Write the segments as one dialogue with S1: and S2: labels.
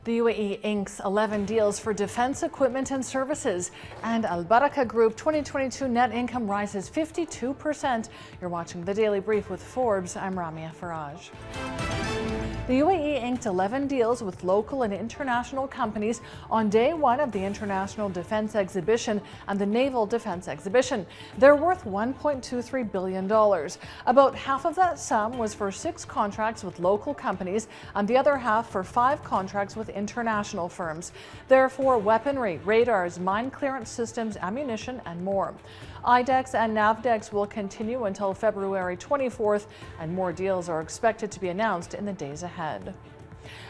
S1: The UAE Inks 11 deals for defense equipment and services, and Albaraka Group 2022 net income rises 52%. You're watching the Daily Brief with Forbes. I'm Ramia Faraj. The UAE inked 11 deals with local and international companies on day one of the International Defense Exhibition and the Naval Defense Exhibition. They're worth $1.23 billion. About half of that sum was for 6 contracts with local companies and the other half for 5 contracts with international firms. They're for weaponry, radars, mine clearance systems, ammunition, and more. IDEX and NAVDEX will continue until February 24th, and more deals are expected to be announced in the days ahead.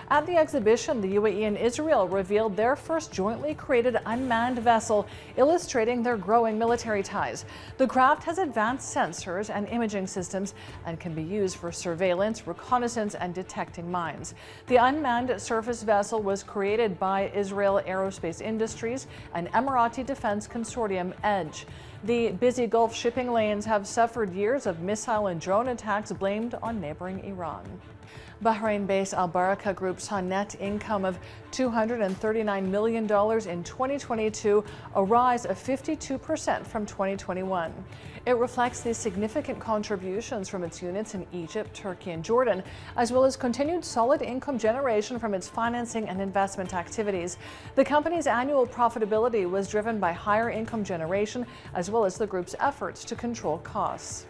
S1: At the exhibition, the UAE and Israel revealed their first jointly created unmanned vessel, illustrating their growing military ties. The craft has advanced sensors and imaging systems and can be used for surveillance, reconnaissance, and detecting mines. The unmanned surface vessel was created by Israel Aerospace Industries and Emirati Defense Consortium EDGE. The busy Gulf shipping lanes have suffered years of missile and drone attacks blamed on neighboring Iran. Bahrain-based Albaraka Group saw net income of $239 million in 2022, a rise of 52% from 2021. It reflects the significant contributions from its units in Egypt, Turkey, and Jordan, as well as continued solid income generation from its financing and investment activities. The company's annual profitability was driven by higher income generation, as well as the group's efforts to control costs.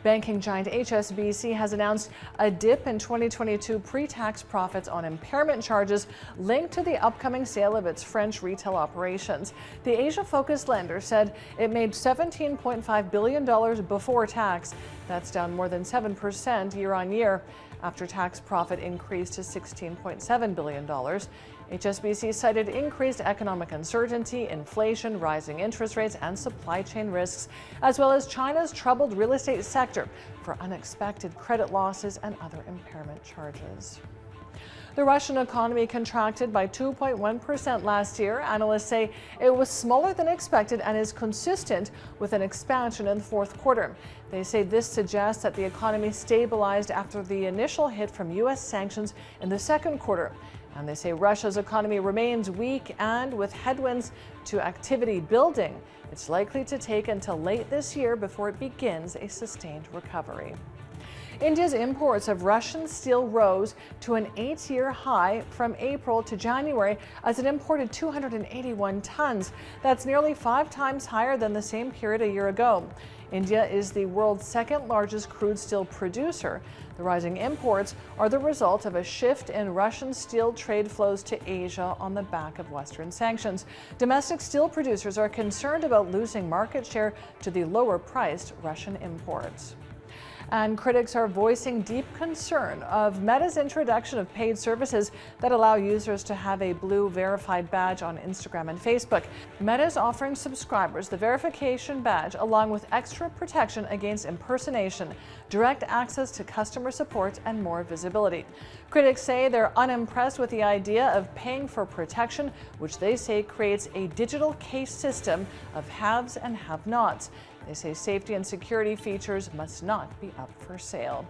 S1: Banking giant HSBC has announced a dip in 2022 pre-tax profits on impairment charges linked to the upcoming sale of its French retail operations. The Asia-focused lender said it made $17.5 billion before tax. That's down more than 7% year-on-year. After-tax profit increased to $16.7 billion. HSBC cited increased economic uncertainty, inflation, rising interest rates, and supply chain risks, as well as China's troubled real estate sector for unexpected credit losses and other impairment charges. The Russian economy contracted by 2.1% last year. Analysts say it was smaller than expected and is consistent with an expansion in the fourth quarter. They say this suggests that the economy stabilized after the initial hit from U.S. sanctions in the second quarter. And they say Russia's economy remains weak, and with headwinds to activity building, it's likely to take until late this year before it begins a sustained recovery. India's imports of Russian steel rose to an 8-year high from April to January as it imported 281 tons. That's nearly 5 times higher than the same period a year ago. India is the world's second largest crude steel producer. The rising imports are the result of a shift in Russian steel trade flows to Asia on the back of Western sanctions. Domestic steel producers are concerned about losing market share to the lower-priced Russian imports. And critics are voicing deep concern of Meta's introduction of paid services that allow users to have a blue verified badge on Instagram and Facebook. Meta is offering subscribers the verification badge along with extra protection against impersonation, direct access to customer support, and more visibility. Critics say they're unimpressed with the idea of paying for protection, which they say creates a digital case system of haves and have-nots. They say safety and security features must not be up for sale.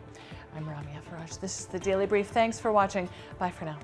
S1: I'm Ramia Faraj. This is the Daily Brief. Thanks for watching. Bye for now.